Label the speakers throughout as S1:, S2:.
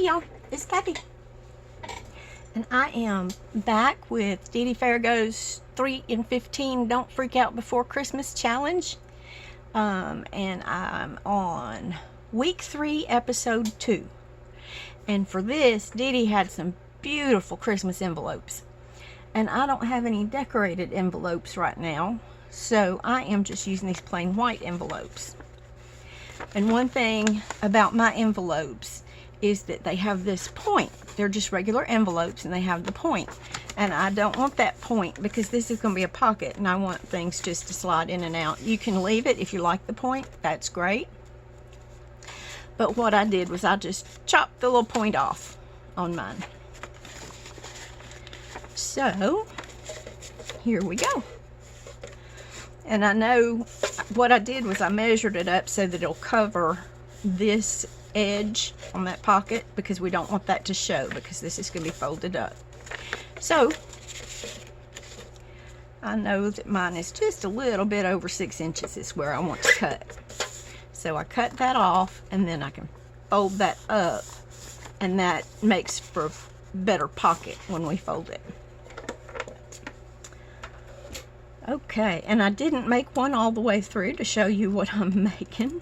S1: y'all, it's Kathy. And I am back with Dee Dee Farragut's 3 in 15 Don't Freak Out Before Christmas Challenge. And I'm on week 3, episode 2. And for this, Dee Dee had some beautiful Christmas envelopes. And I don't have any decorated envelopes right now, so I am just using these plain white envelopes. And one thing about my envelopes is that they have this point. They're just regular envelopes and they have the point. And I don't want that point because this is going to be a pocket and I want things just to slide in and out. You can leave it if you like the point. That's great. But what I did was I just chopped the little point off on mine. So, here we go. And I know what I did was I measured it up so that it'll cover this edge on that pocket because we don't want that to show because this is going to be folded up. So I know that mine is just a little bit over 6 inches is where I want to cut. So I cut that off and then I can fold that up and that makes for a better pocket when we fold it. Okay, and I didn't make one all the way through to show you what I'm making.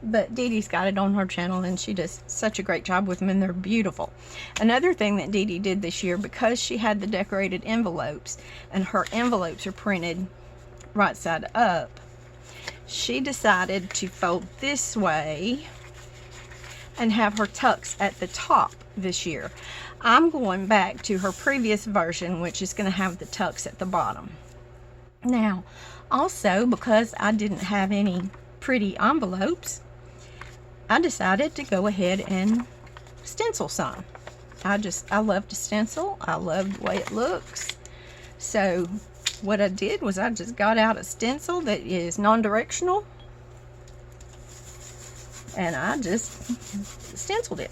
S1: But Dee Dee's got it on her channel and she does such a great job with them and they're beautiful. Another thing that Dee Dee did this year, because she had the decorated envelopes and her envelopes are printed right side up, she decided to fold this way and have her tucks at the top this year. I'm going back to her previous version, which is going to have the tucks at the bottom. Now, also because I didn't have any pretty envelopes, I decided to go ahead and stencil some. I love to stencil. I love the way it looks. So what I did was I just got out a stencil that is non-directional and I just stenciled it.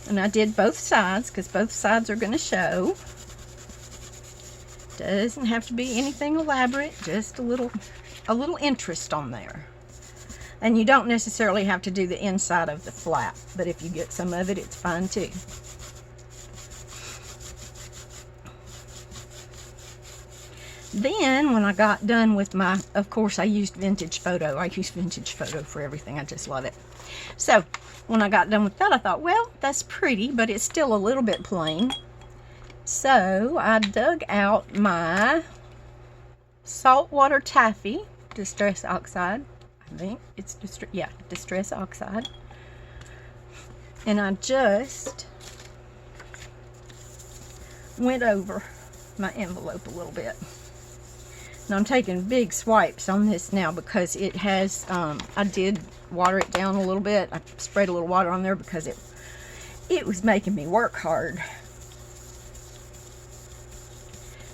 S1: And I did both sides because both sides are going to show. Doesn't have to be anything elaborate, just a little interest on there. And you don't necessarily have to do the inside of the flap, but if you get some of it, it's fine too. Then when I got done with my, of course I used Vintage Photo. I use Vintage Photo for everything. I just love it. So when I got done with that, I thought, well, that's pretty, but it's still a little bit plain. So I dug out my saltwater taffy, Distress Oxide. I think it's Distress Oxide. And I just went over my envelope a little bit. Now I'm taking big swipes on this now because it has, I did water it down a little bit. I sprayed a little water on there because it was making me work hard.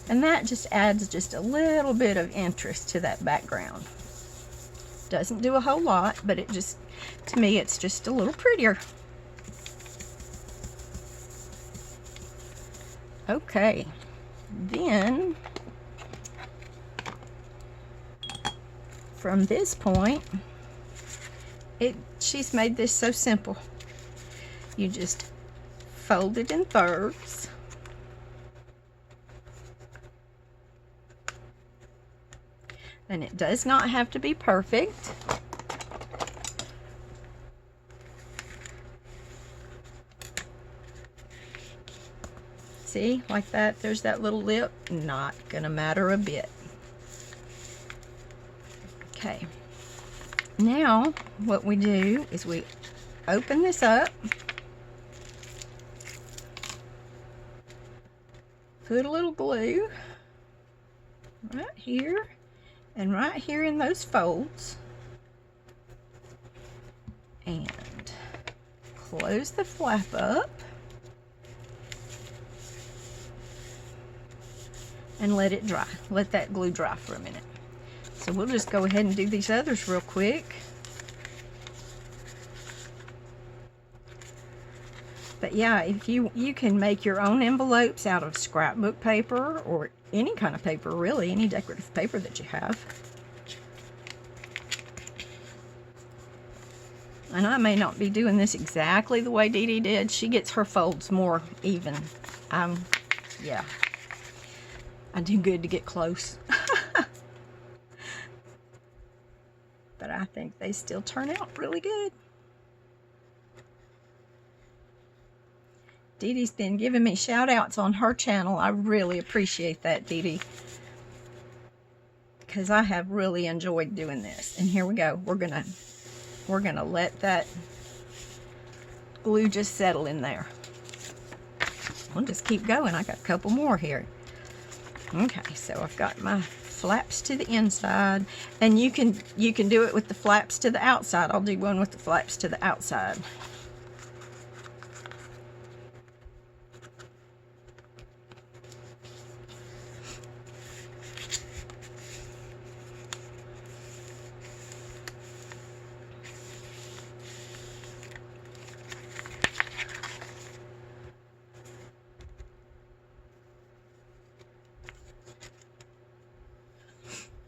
S1: And that just adds just a little bit of interest to that background. Doesn't do a whole lot, but it just, to me, it's just a little prettier. Okay, then from this point, she's made this so simple. You just fold it in thirds. And it does not have to be perfect. See, like that, there's that little lip. Not gonna matter a bit. Okay. Now, what we do is we open this up. Put a little glue right here. And right here in those folds, and close the flap up and let it dry. Let that glue dry for a minute. So we'll just go ahead and do these others real quick. But yeah, if you can make your own envelopes out of scrapbook paper or any kind of paper, really, any decorative paper that you have. And I may not be doing this exactly the way Dee Dee did. She gets her folds more even. Yeah. I do good to get close. But I think they still turn out really good. Dee Dee's been giving me shout outs on her channel. I really appreciate that, Dee Dee, because I have really enjoyed doing this. And here we go. We're gonna let that glue just settle in there. We'll just keep going. I got a couple more here. Okay, so I've got my flaps to the inside, and you can do it with the flaps to the outside. I'll do one with the flaps to the outside.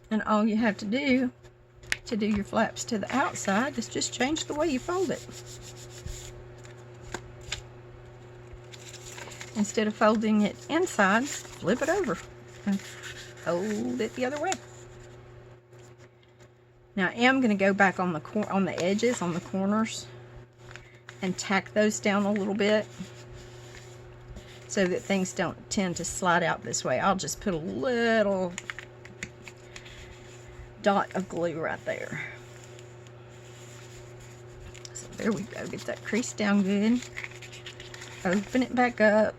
S1: And all you have to do your flaps to the outside is just change the way you fold it. Instead of folding it inside, flip it over and fold it the other way. Now I am going to go back on the edges, on the corners, and tack those down a little bit so that things don't tend to slide out this way. I'll just put a little dot of glue right there. So there we go. Get that crease down good. Open it back up.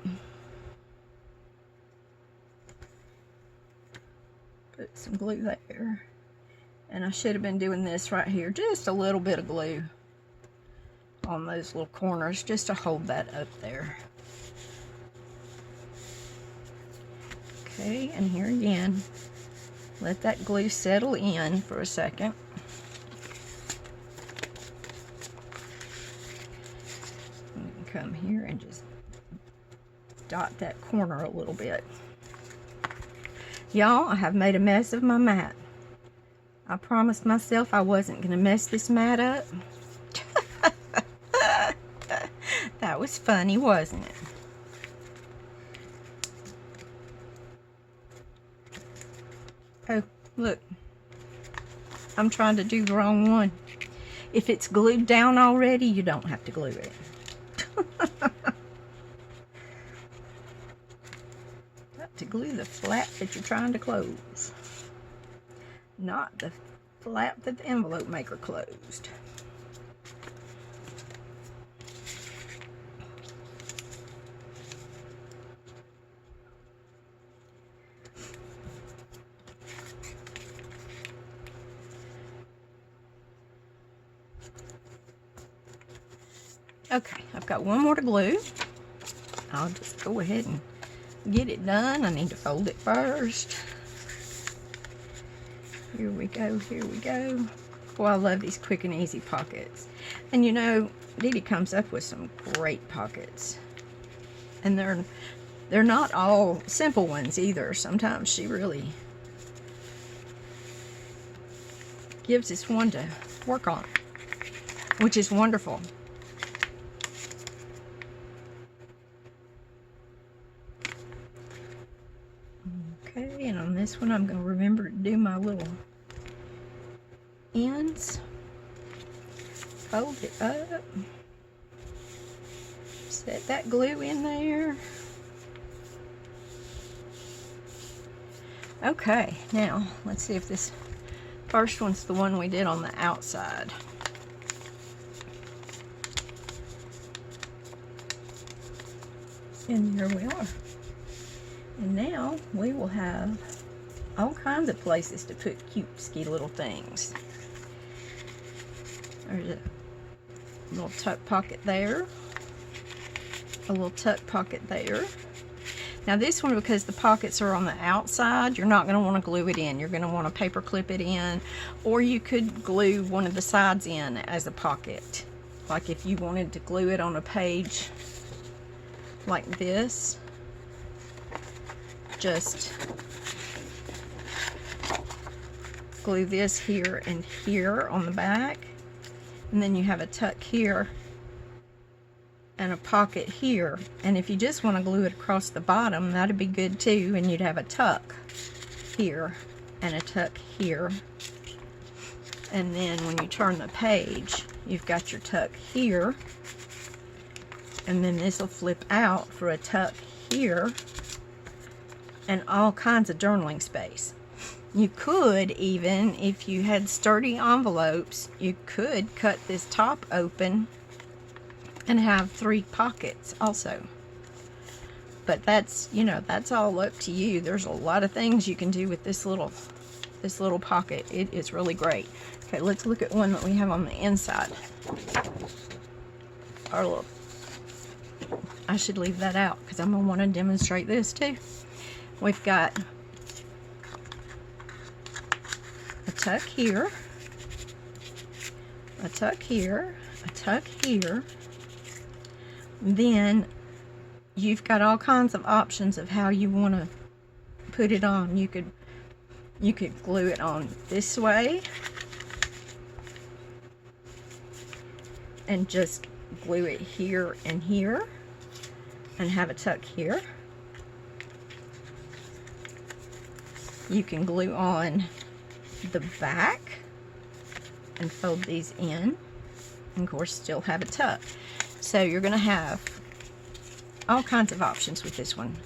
S1: Put some glue there. And I should have been doing this right here. Just a little bit of glue on those little corners just to hold that up there. Okay, and here again. Let that glue settle in for a second. And come here and just dot that corner a little bit. Y'all, I have made a mess of my mat. I promised myself I wasn't going to mess this mat up. That was funny, wasn't it? Oh, look. I'm trying to do the wrong one. If it's glued down already, you don't have to glue it. Got to glue the flap that you're trying to close, not the flap that the envelope maker closed. Okay, I've got one more to glue. I'll just go ahead and get it done. I need to fold it first. Here we go, here we go. Oh, I love these quick and easy pockets. And you know, Dee Dee comes up with some great pockets. And they're not all simple ones either. Sometimes she really gives us one to work on, which is wonderful. Okay, and on this one I'm going to remember to do my little ends. Fold it up. Set that glue in there. Okay, now let's see if this first one's the one we did on the outside. And here we are. And now we will have all kinds of places to put cutesy little things. There's a little tuck pocket there. A little tuck pocket there. Now this one, because the pockets are on the outside, you're not going to want to glue it in. You're going to want to paper clip it in, or you could glue one of the sides in as a pocket. Like if you wanted to glue it on a page like this, just glue this here and here on the back, and then you have a tuck here and a pocket here. And if you just want to glue it across the bottom, that'd be good too, and you'd have a tuck here and a tuck here. And then when you turn the page, you've got your tuck here, and then this will flip out for a tuck here, and all kinds of journaling space. You could even, if you had sturdy envelopes, you could cut this top open and have 3 pockets also. But that's, you know, that's all up to you. There's a lot of things you can do with this little pocket. It is really great. Okay, let's look at one that we have on the inside. Our little, I should leave that out because I'm going to want to demonstrate this too. We've got a tuck here, a tuck here, a tuck here. Then you've got all kinds of options of how you want to put it on. You could glue it on this way and just glue it here and here and have a tuck here. You can glue on the back and fold these in, and of course still have a tuck. So you're going to have all kinds of options with this one.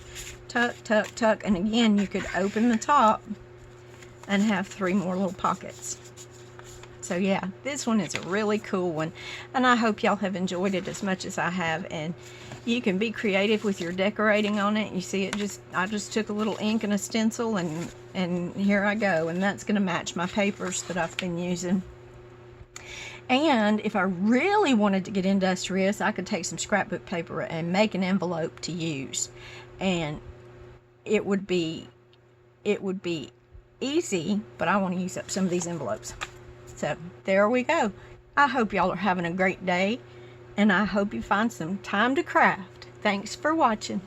S1: Tuck, tuck, tuck, and again you could open the top and have 3 more little pockets. So yeah, this one is a really cool one, and I hope y'all have enjoyed it as much as I have. And you can be creative with your decorating on it. You see, I just took a little ink and a stencil, and here I go, and that's going to match my papers that I've been using. And if I really wanted to get industrious, I could take some scrapbook paper and make an envelope to use, and it would be easy, but I want to use up some of these envelopes. So there we go. I hope y'all are having a great day, and I hope you find some time to craft. Thanks for watching.